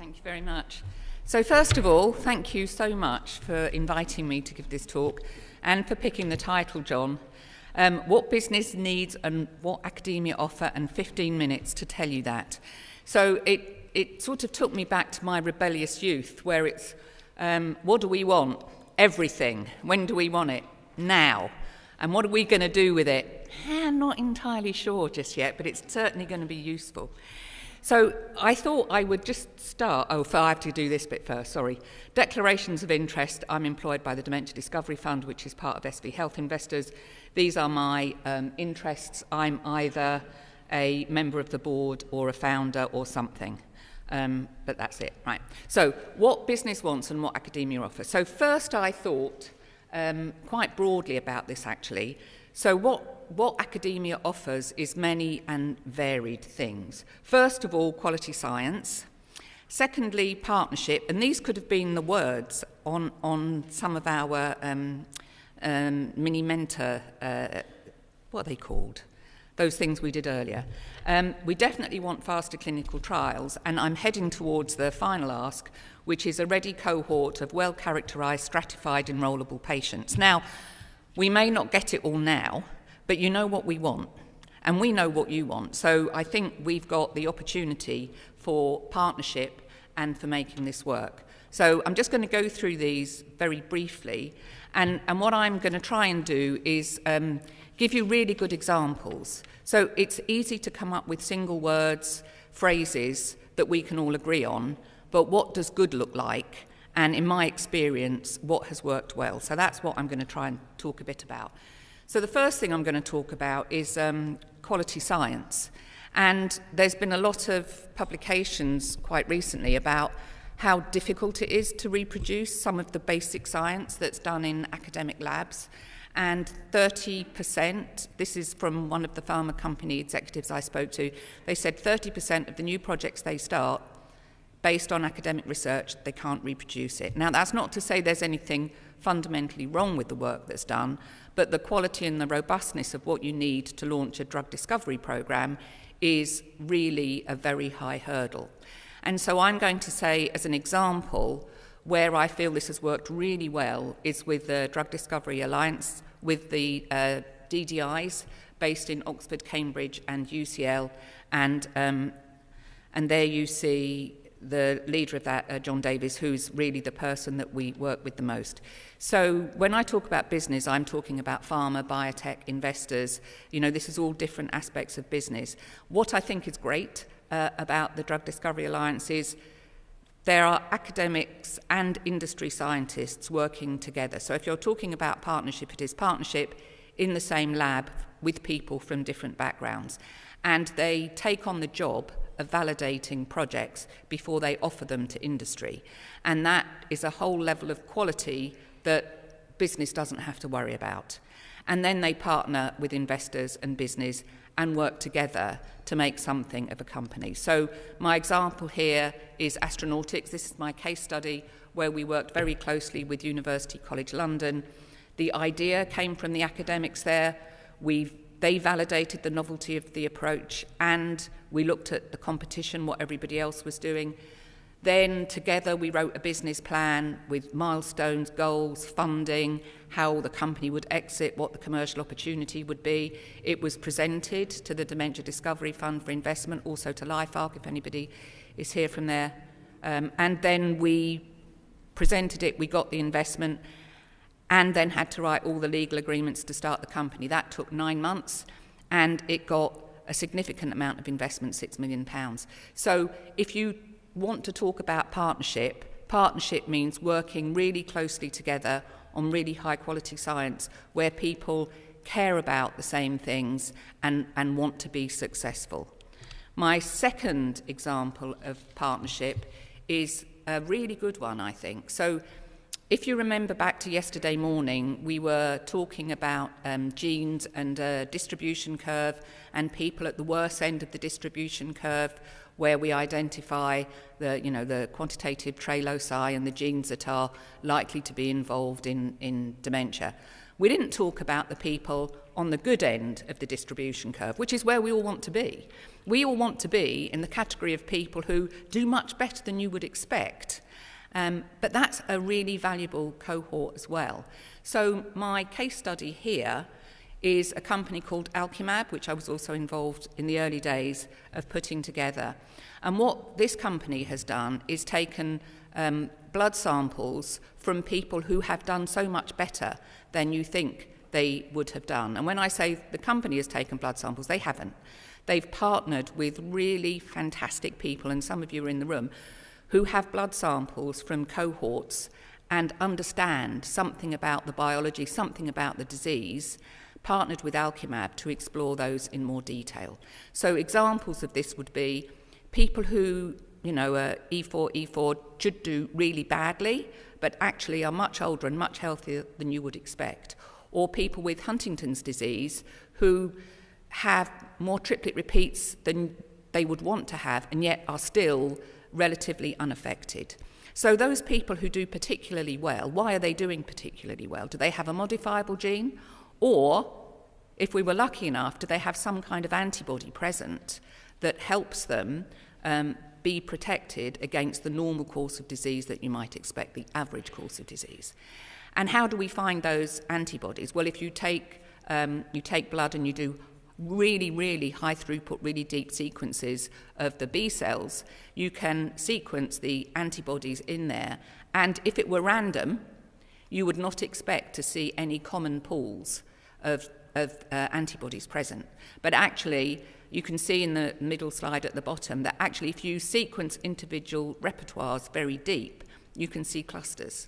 Thank you very much. So first of all, thank you so much for inviting me to give this talk and for picking the title, John. What business needs and what academia offer, and 15 minutes to tell you that. So it sort of took me back to my rebellious youth, where it's, what do we want? Everything. When do we want it? Now. And what are we going to do with it? I'm not entirely sure just yet, but it's certainly going to be useful. So I thought I would just start. I have to do this bit first, sorry. Declarations of interest. I'm employed by the Dementia Discovery Fund, which is part of SV Health Investors. These are my interests. I'm either a member of the board or a founder or something. But that's it, right. So what business wants and what academia offers. So first I thought quite broadly about this actually. So what academia offers is many and varied things. First of all, quality science. Secondly, partnership, and these could have been the words on some of our mini mentor, what are they called? Those things we did earlier. We definitely want faster clinical trials, and I'm heading towards the final ask, which is a ready cohort of well-characterised, stratified, enrollable patients. Now, we may not get it all now, but you know what we want, and we know what you want. So I think we've got the opportunity for partnership and for making this work. So I'm just going to go through these very briefly, and what I'm going to try and do is give you really good examples. So it's easy to come up with single words, phrases that we can all agree on, but what does good look like? And in my experience, what has worked well? So that's what I'm going to try and talk a bit about. So the first thing I'm going to talk about is quality science. And there's been a lot of publications quite recently about how difficult it is to reproduce some of the basic science that's done in academic labs. And 30%, this is from one of the pharma company executives I spoke to, they said 30% of the new projects they start, based on academic research, they can't reproduce it. Now, that's not to say there's anything fundamentally wrong with the work that's done, but the quality and the robustness of what you need to launch a drug discovery program is really a very high hurdle. And so I'm going to say, as an example, where I feel this has worked really well is with the Drug Discovery Alliance, with the DDIs based in Oxford, Cambridge and UCL, and there you see the leader of that, John Davies, who's really the person that we work with the most. So when I talk about business, I'm talking about pharma, biotech, investors. You know, this is all different aspects of business. What I think is great about the Drug Discovery Alliance is there are academics and industry scientists working together. So if you're talking about partnership, it is partnership in the same lab with people from different backgrounds. And they take on the job of validating projects before they offer them to industry. And that is a whole level of quality that business doesn't have to worry about. And then they partner with investors and business and work together to make something of a company. So my example here is astronautics. This is my case study where we worked very closely with University College London. The idea came from the academics there. They validated the novelty of the approach, and we looked at the competition, what everybody else was doing. Then together we wrote a business plan with milestones, goals, funding, how the company would exit, what the commercial opportunity would be. It was presented to the Dementia Discovery Fund for investment, also to LifeArc, if anybody is here from there. And then we presented it, we got the investment, and then had to write all the legal agreements to start the company. That took 9 months, and it got a significant amount of investment, £6 million. So if you want to talk about partnership means working really closely together on really high quality science where people care about the same things and want to be successful. My second example of partnership is a really good one, I think. So if you remember back to yesterday morning, we were talking about genes and distribution curve and people at the worst end of the distribution curve where we identify the quantitative trait loci and the genes that are likely to be involved in dementia. We didn't talk about the people on the good end of the distribution curve, which is where we all want to be. We all want to be in the category of people who do much better than you would expect. But that's a really valuable cohort as well. So my case study here is a company called Alchimab, which I was also involved in the early days of putting together. And what this company has done is taken blood samples from people who have done so much better than you think they would have done. And when I say the company has taken blood samples, they haven't. They've partnered with really fantastic people, and some of you are in the room, who have blood samples from cohorts and understand something about the biology, something about the disease, partnered with Alchimab to explore those in more detail. So examples of this would be people who, are E4 should do really badly, but actually are much older and much healthier than you would expect. Or people with Huntington's disease who have more triplet repeats than they would want to have and yet are still relatively unaffected. So those people who do particularly well, why are they doing particularly well? Do they have a modifiable gene? Or, if we were lucky enough, do they have some kind of antibody present that helps them be protected against the normal course of disease that you might expect, the average course of disease? And how do we find those antibodies? Well, if you take blood and you do really, really high throughput, really deep sequences of the B cells, you can sequence the antibodies in there. And if it were random, you would not expect to see any common pools of antibodies present. But actually, you can see in the middle slide at the bottom that actually if you sequence individual repertoires very deep, you can see clusters.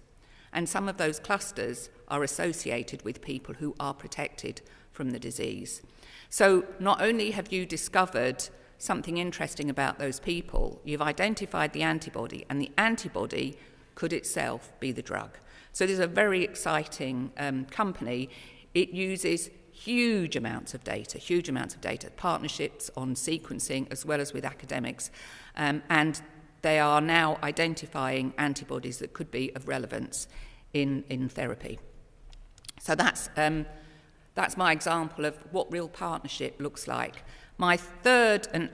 And some of those clusters are associated with people who are protected from the disease. So not only have you discovered something interesting about those people, you've identified the antibody, and the antibody could itself be the drug. So this is a very exciting company. It uses huge amounts of data, partnerships on sequencing as well as with academics, and they are now identifying antibodies that could be of relevance in therapy. So that's my example of what real partnership looks like. My third and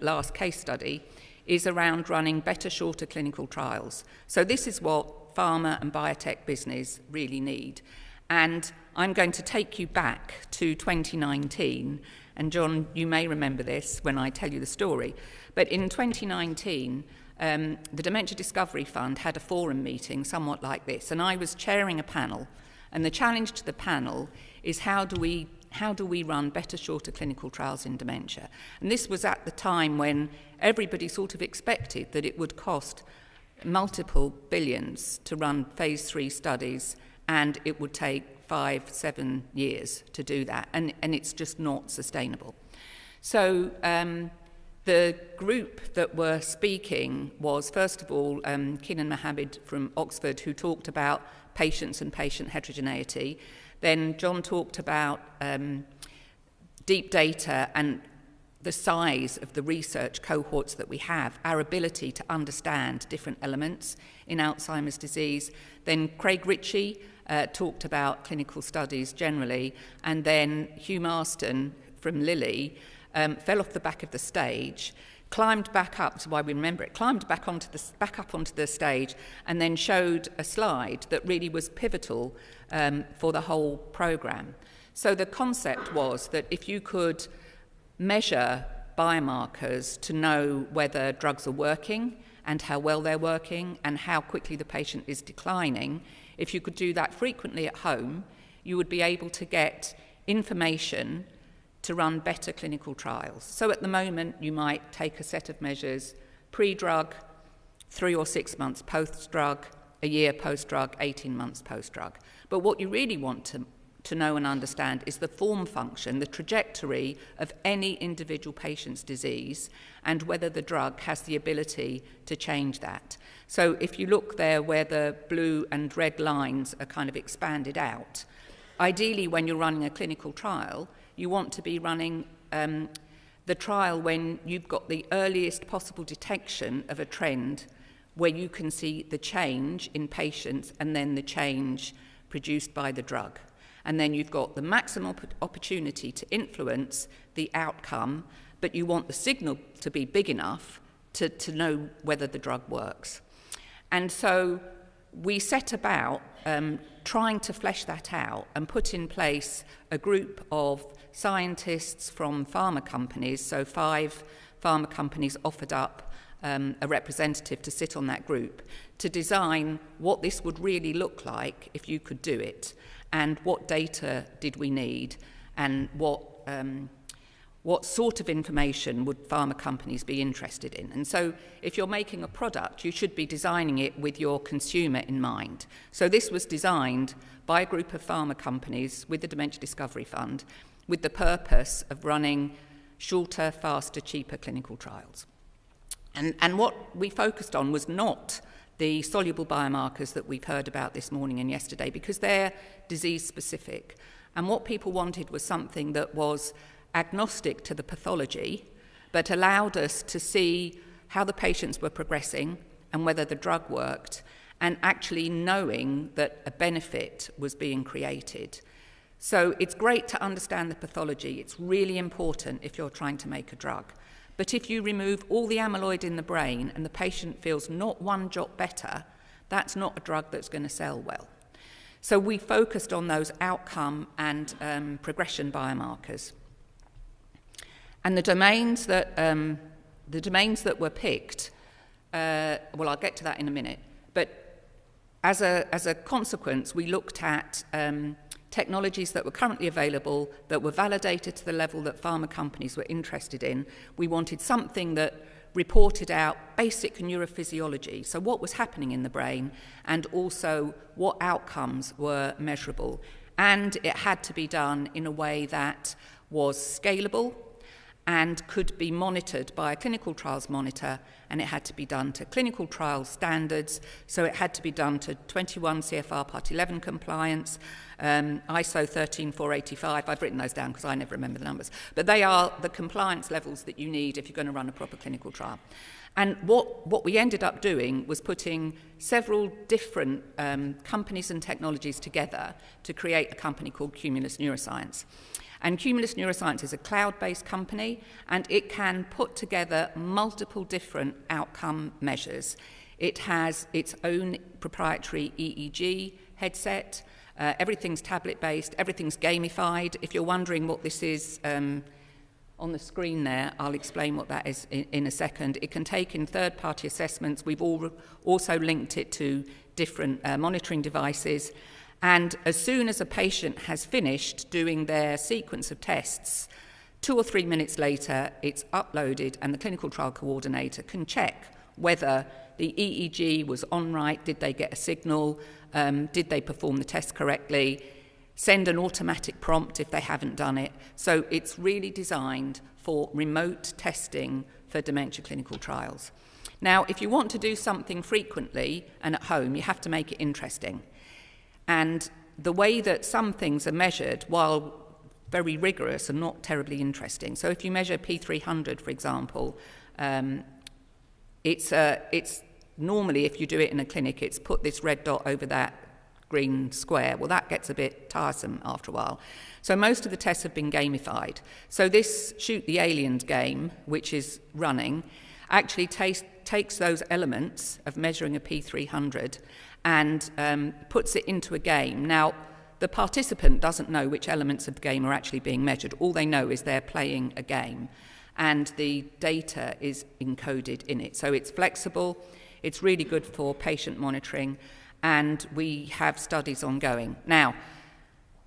last case study is around running better, shorter clinical trials. So this is what pharma and biotech business really need. And I'm going to take you back to 2019. And John, you may remember this when I tell you the story. But in 2019, the Dementia Discovery Fund had a forum meeting somewhat like this. And I was chairing a panel. And the challenge to the panel is how do we run better, shorter clinical trials in dementia? And this was at the time when everybody sort of expected that it would cost multiple billions to run phase 3 studies, and it would take 5-7 years to do that, and it's just not sustainable. So the group that were speaking was, first of all, Kenan Mohammed from Oxford, who talked about patients and patient heterogeneity. Then John talked about deep data and the size of the research cohorts that we have, our ability to understand different elements in Alzheimer's disease. Then Craig Ritchie talked about clinical studies generally, and then Hugh Marston from Lilly fell off the back of the stage, climbed back up, so why we remember it, climbed back up onto the stage, and then showed a slide that really was pivotal for the whole program. So the concept was that if you could measure biomarkers to know whether drugs are working and how well they're working and how quickly the patient is declining, if you could do that frequently at home, you would be able to get information to run better clinical trials. So at the moment, you might take a set of measures pre-drug, 3 or 6 months post-drug, a year post-drug, 18 months post-drug. But what you really want to know and understand is the form function, the trajectory of any individual patient's disease, and whether the drug has the ability to change that. So if you look there where the blue and red lines are kind of expanded out, ideally when you're running a clinical trial, you want to be running the trial when you've got the earliest possible detection of a trend where you can see the change in patients and then the change produced by the drug. And then you've got the maximum opportunity to influence the outcome, but you want the signal to be big enough to know whether the drug works. And so we set about trying to flesh that out and put in place a group of scientists from pharma companies. So 5 pharma companies offered up a representative to sit on that group to design what this would really look like if you could do it, and what data did we need, and what sort of information would pharma companies be interested in. And so if you're making a product, you should be designing it with your consumer in mind. So this was designed by a group of pharma companies with the Dementia Discovery Fund with the purpose of running shorter, faster, cheaper clinical trials. And what we focused on was not the soluble biomarkers that we've heard about this morning and yesterday, because they're disease-specific. And what people wanted was something that was agnostic to the pathology, but allowed us to see how the patients were progressing and whether the drug worked, and actually knowing that a benefit was being created. So it's great to understand the pathology. It's really important if you're trying to make a drug. But if you remove all the amyloid in the brain and the patient feels not one jot better, that's not a drug that's going to sell well. So we focused on those outcome and progression biomarkers. And the domains that were picked, well, I'll get to that in a minute. But as a consequence, we looked at technologies that were currently available, that were validated to the level that pharma companies were interested in. We wanted something that reported out basic neurophysiology, so what was happening in the brain, and also what outcomes were measurable. And it had to be done in a way that was scalable and could be monitored by a clinical trials monitor, and it had to be done to clinical trial standards, so it had to be done to 21 CFR Part 11 compliance, ISO 13485, I've written those down because I never remember the numbers, but they are the compliance levels that you need if you're going to run a proper clinical trial. And what we ended up doing was putting several different companies and technologies together to create a company called Cumulus Neuroscience. And Cumulus Neuroscience is a cloud-based company, and it can put together multiple different outcome measures. It has its own proprietary EEG headset. Everything's tablet-based, everything's gamified. If you're wondering what this is on the screen there, I'll explain what that is in a second. It can take in third-party assessments. We've also linked it to different monitoring devices. And as soon as a patient has finished doing their sequence of tests, 2 or 3 minutes later, it's uploaded, and the clinical trial coordinator can check whether the EEG was on right, did they get a signal, did they perform the test correctly, send an automatic prompt if they haven't done it. So it's really designed for remote testing for dementia clinical trials. Now, if you want to do something frequently and at home, you have to make it interesting. And the way that some things are measured, while very rigorous, are not terribly interesting. So if you measure P300, for example, it's normally, if you do it in a clinic, it's put this red dot over that green square. Well, that gets a bit tiresome after a while. So most of the tests have been gamified. So this Shoot the Aliens game, which is running, actually takes those elements of measuring a P300 and puts it into a game. Now, the participant doesn't know which elements of the game are actually being measured. All they know is they're playing a game, and the data is encoded in it. So it's flexible, it's really good for patient monitoring, and we have studies ongoing. Now,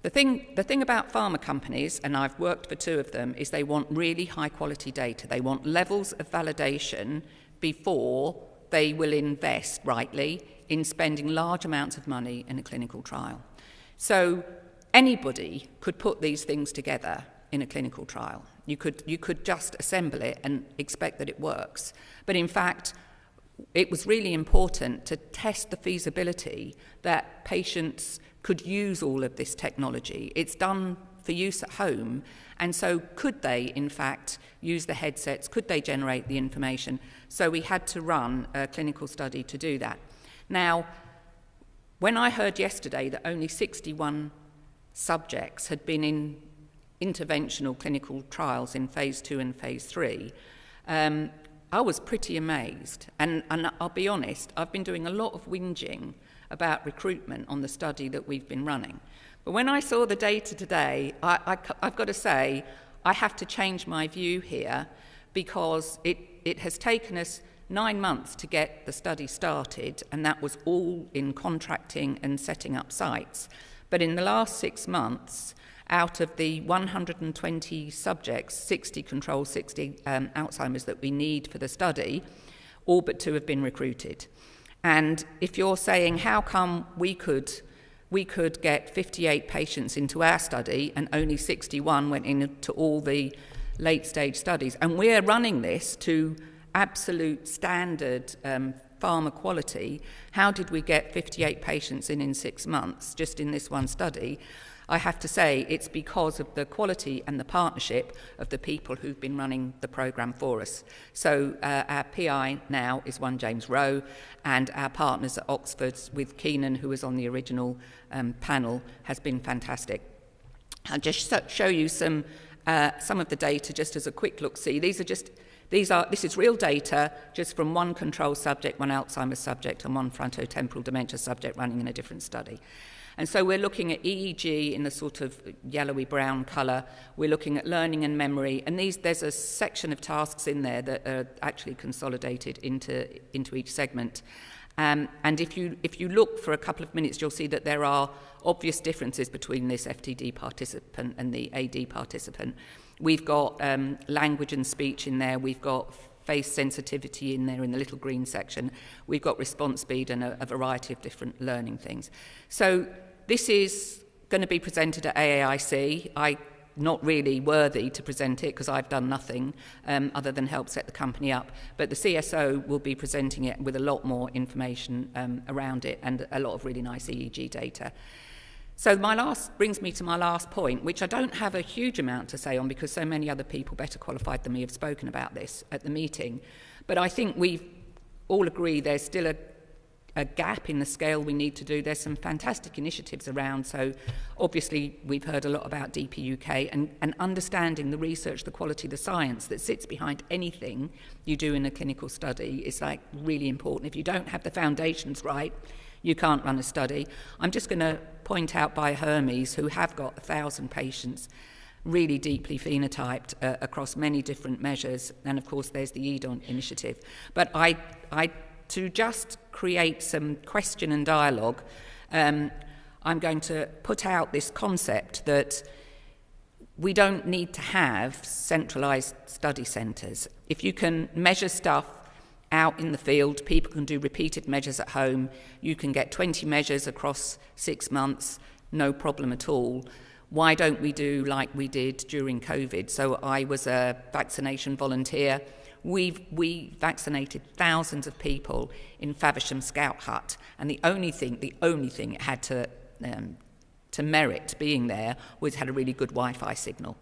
the thing about pharma companies, and I've worked for 2 of them, is they want really high-quality data. They want levels of validation before they will invest, rightly, in spending large amounts of money in a clinical trial. So anybody could put these things together in a clinical trial. You could just assemble it and expect that it works. But in fact, it was really important to test the feasibility that patients could use all of this technology. It's done for use at home. And so could they, in fact, use the headsets? Could they generate the information? So we had to run a clinical study to do that. Now, when I heard yesterday that only 61 subjects had been in interventional clinical trials in phase 2 and phase 3, I was pretty amazed. And I'll be honest, I've been doing a lot of whinging about recruitment on the study that we've been running. But when I saw the data today, I've got to say, I have to change my view here, because it has taken us 9 months to get the study started, and that was all in contracting and setting up sites. But in the last 6 months, out of the 120 subjects, 60 control, 60 Alzheimer's that we need for the study, all but 2 have been recruited. And if you're saying, how come we could get 58 patients into our study and only 61 went into all the late-stage studies, and we're running this to absolute standard pharma quality, how did we get 58 patients in 6 months just in this one study? I have to say it's because of the quality and the partnership of the people who've been running the programme for us. So our PI now is one James Rowe, and our partners at Oxford with Keenan, who was on the original panel, has been fantastic. I'll just show you some of the data just as a quick look-see. This is real data just from one control subject, one Alzheimer's subject, and one frontotemporal dementia subject running in a different study. And so we're looking at EEG in the sort of yellowy brown colour. We're looking at learning and memory. And there's a section of tasks in there that are actually consolidated into each segment. And if you look for a couple of minutes, you'll see that there are obvious differences between this FTD participant and the AD participant. We've got language and speech in there. We've got face sensitivity in there in the little green section. We've got response speed and a variety of different learning things. So this is going to be presented at AAIC. I'm not really worthy to present it because I've done nothing other than help set the company up. But the CSO will be presenting it with a lot more information around it and a lot of really nice EEG data. So brings me to my last point, which I don't have a huge amount to say on because so many other people better qualified than me have spoken about this at the meeting. But I think we all agree there's still a gap in the scale we need to do. There's some fantastic initiatives around. So obviously we've heard a lot about DP UK and understanding the research, the quality, the science that sits behind anything you do in a clinical study is like really important. If you don't have the foundations right, you can't run a study. I'm just going to point out by Hermes, who have got 1,000 patients, really deeply phenotyped across many different measures. And of course, there's the EDON initiative. But to just create some question and dialogue, I'm going to put out this concept that we don't need to have centralised study centres. If you can measure stuff out in the field, people can do repeated measures at home. You can get 20 measures across 6 months, no problem at all. Why don't we do like we did during COVID? So I was a vaccination volunteer. We vaccinated thousands of people in Faversham Scout Hut, and the only thing it had to merit being there was had a really good Wi-Fi signal.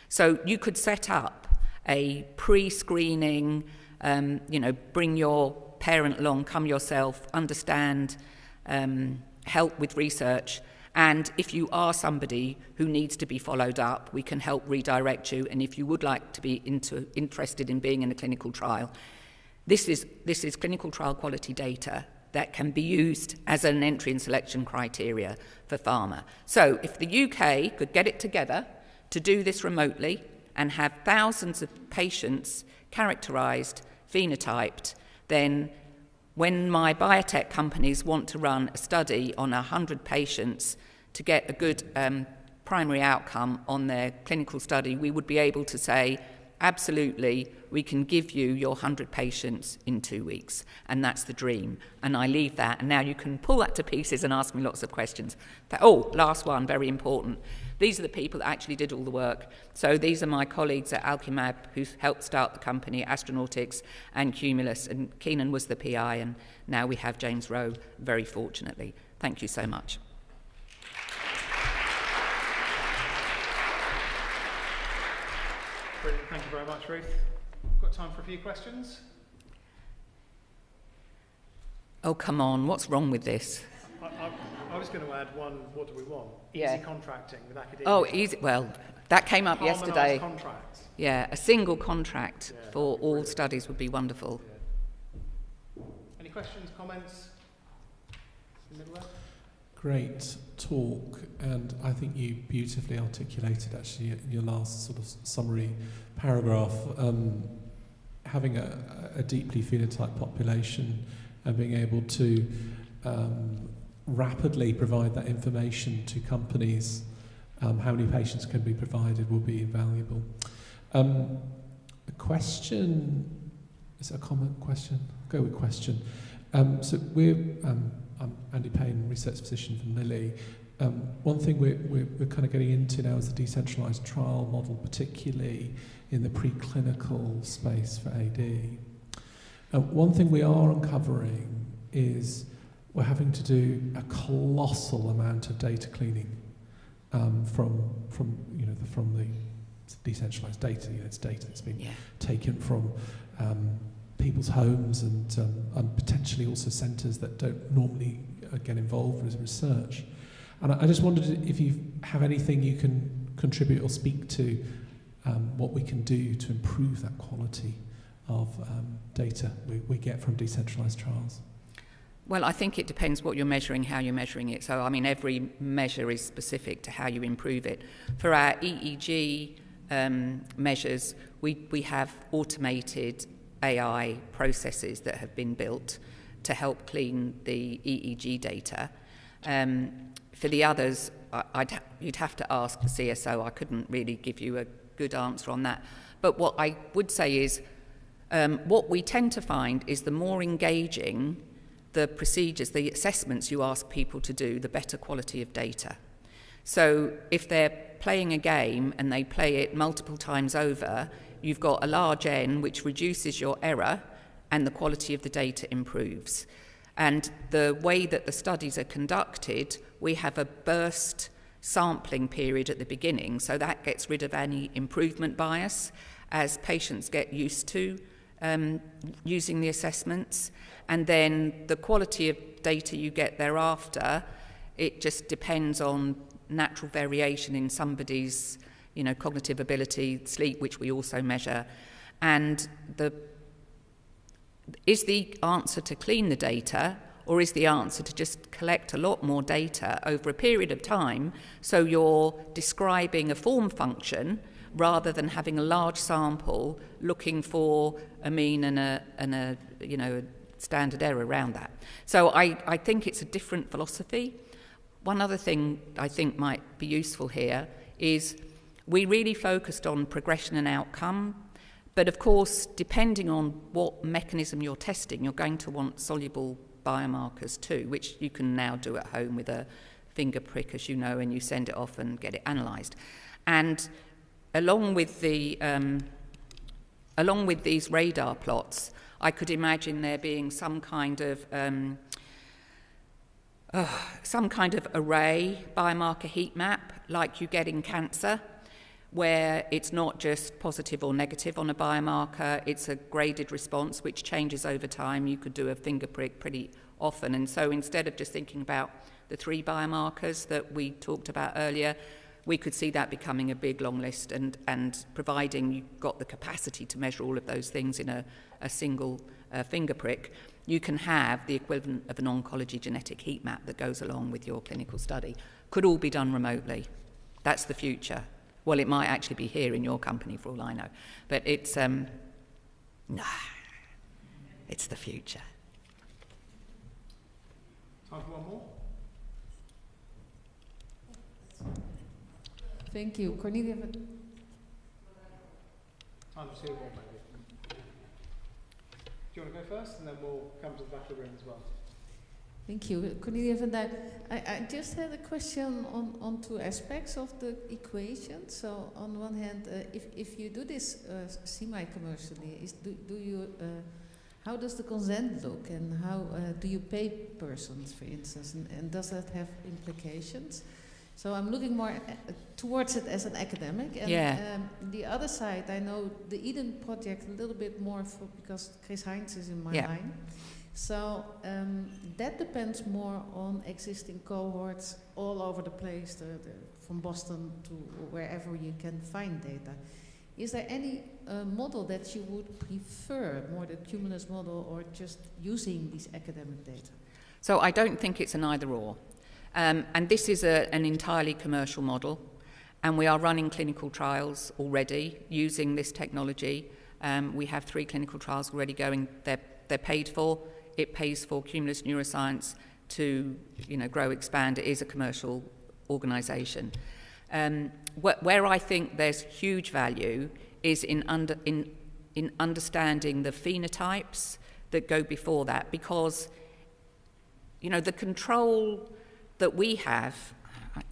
So you could set up a pre-screening, bring your parent along, come yourself, understand, help with research. And if you are somebody who needs to be followed up, we can help redirect you. And if you would like to be interested in being in a clinical trial, this is clinical trial quality data that can be used as an entry and selection criteria for pharma. So if the UK could get it together to do this remotely and have thousands of patients characterised, phenotyped, then when my biotech companies want to run a study on 100 patients to get a good primary outcome on their clinical study, we would be able to say, absolutely, we can give you your 100 patients in 2 weeks. And that's the dream. And I leave that. And now you can pull that to pieces and ask me lots of questions. Last one, very important. These are the people that actually did all the work. So these are my colleagues at Alchemab who helped start the company, Astronautics and Cumulus. And Keenan was the PI, and now we have James Rowe, very fortunately. Thank you so much. Brilliant. Thank you very much, Ruth. Got time for a few questions? Oh, come on, what's wrong with this? I was going to add one, what do we want? Yeah. Easy contracting with academia. Oh, easy. Well, that came up Harmonised yesterday. contracts. Yeah, a single contract for all studies would be wonderful. Yeah. Any questions, comments? In the middle there? Great talk, and I think you beautifully articulated actually in your last sort of summary paragraph, having a deeply phenotyped population and being able to rapidly provide that information to companies, how many patients can be provided will be invaluable. A question, is it a comment question? Go with question. So I'm Andy Payne, research physician from Lilly. One thing we're kind of getting into now is the decentralised trial model, particularly in the preclinical space for AD. One thing we are uncovering is we're having to do a colossal amount of data cleaning from the decentralised data. It's data that's been taken from people's homes and potentially also centres that don't normally get involved with research. And I just wondered if you have anything you can contribute or speak to what we can do to improve that quality of data we get from decentralised trials. Well, I think it depends what you're measuring, how you're measuring it. So, I mean, every measure is specific to how you improve it. For our EEG measures, we have automated AI processes that have been built to help clean the EEG data. For the others, you'd have to ask the CSO. I couldn't really give you a good answer on that. But what I would say is, what we tend to find is the more engaging the procedures, the assessments you ask people to do, the better quality of data. So if they're playing a game and they play it multiple times over, you've got a large N which reduces your error and the quality of the data improves. And the way that the studies are conducted, we have a burst sampling period at the beginning, so that gets rid of any improvement bias as patients get used to using the assessments. And then the quality of data you get thereafter, it just depends on natural variation in somebody's, cognitive ability, sleep, which we also measure. And is the answer to clean the data, or is the answer to just collect a lot more data over a period of time so you're describing a form function rather than having a large sample looking for a mean and a standard error around that. So I think it's a different philosophy. One other thing I think might be useful here is we really focused on progression and outcome, but of course, depending on what mechanism you're testing, you're going to want soluble biomarkers too, which you can now do at home with a finger prick, as you know, and you send it off and get it analysed. And along with these radar plots, I could imagine there being some kind of array biomarker heat map like you get in cancer, where it's not just positive or negative on a biomarker, it's a graded response which changes over time. You could do a finger prick pretty often. And so instead of just thinking about the 3 biomarkers that we talked about earlier, we could see that becoming a big long list, and providing you've got the capacity to measure all of those things in a single finger prick, you can have the equivalent of an oncology genetic heat map that goes along with your clinical study. Could all be done remotely. That's the future. Well, it might actually be here in your company for all I know. But it's, it's the future. Time for one more? Thank you. Cornelia. Time for 2 more, maybe. Do you want to go first, and then we'll come to the back of the room as well? Thank you. Cornelia van Dijk. I just had a question on 2 aspects of the equation. So on one hand, if you do this semi-commercially, how does the consent look, and how do you pay persons, for instance, and does that have implications? So I'm looking more towards it as an academic. And the other side, I know the Eden project a little bit more because Chris Heinz is in my line. So that depends more on existing cohorts all over the place, from Boston to wherever you can find data. Is there any model that you would prefer, more the Cumulus model or just using these academic data? So I don't think it's an either-or. And this is an entirely commercial model, and we are running clinical trials already using this technology. We have 3 clinical trials already going. They're paid for. It pays for Cumulus Neuroscience to, grow, expand. It is a commercial organisation. Where I think there's huge value is in understanding the phenotypes that go before that, because, the control that we have,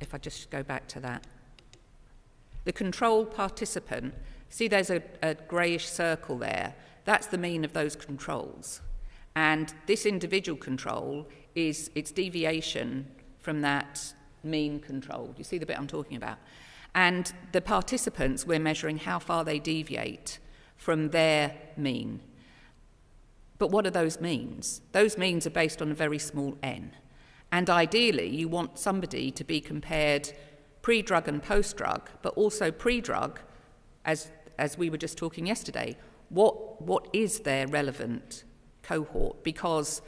if I just go back to that, the control participant, see there's a greyish circle there, that's the mean of those controls. And this individual control is its deviation from that mean control. Do you see the bit I'm talking about? And the participants, we're measuring how far they deviate from their mean. But what are those means? Those means are based on a very small n. And ideally, you want somebody to be compared pre-drug and post-drug, but also pre-drug, as we were just talking yesterday. What is their relevant cohort? Because,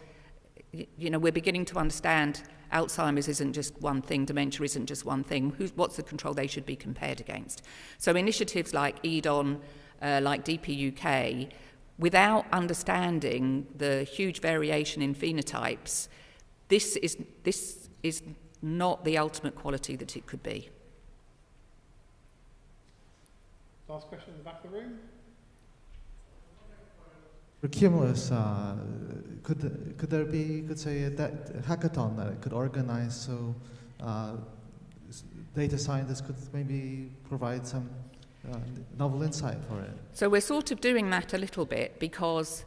we're beginning to understand Alzheimer's isn't just one thing, dementia isn't just one thing. What's the control they should be compared against? So initiatives like EDON, like DPUK, without understanding the huge variation in phenotypes, this is not the ultimate quality that it could be. Last question in the back of the room. For Cumulus, could there be, you could say, a hackathon that it could organize so data scientists could maybe provide some novel insight for it? So we're sort of doing that a little bit because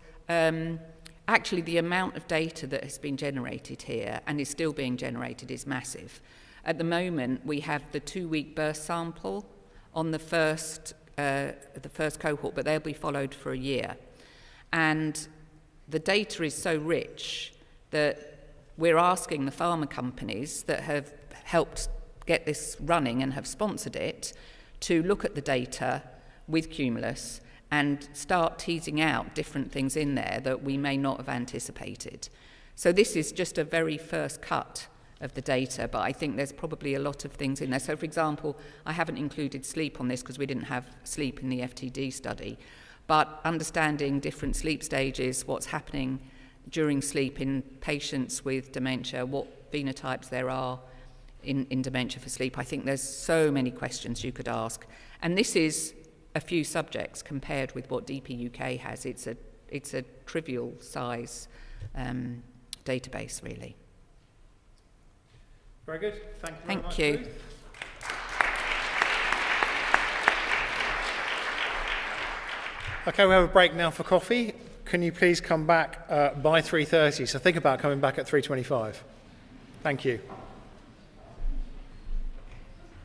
actually the amount of data that has been generated here and is still being generated is massive. At the moment, we have the 2-week burst sample on the first cohort, but they'll be followed for a year. And the data is so rich that we're asking the pharma companies that have helped get this running and have sponsored it to look at the data with Cumulus and start teasing out different things in there that we may not have anticipated. So this is just a very first cut of the data, but I think there's probably a lot of things in there. So, for example, I haven't included sleep on this because we didn't have sleep in the FTD study, but understanding different sleep stages, what's happening during sleep in patients with dementia, what phenotypes there are in dementia for sleep. I think there's so many questions you could ask. And this is a few subjects compared with what DPUK has. It's a trivial size database, really. Very good. Thank you very much. Thank you. Ruth. Okay, we have a break now for coffee. Can you please come back by 3:30? So think about coming back at 3:25. Thank you.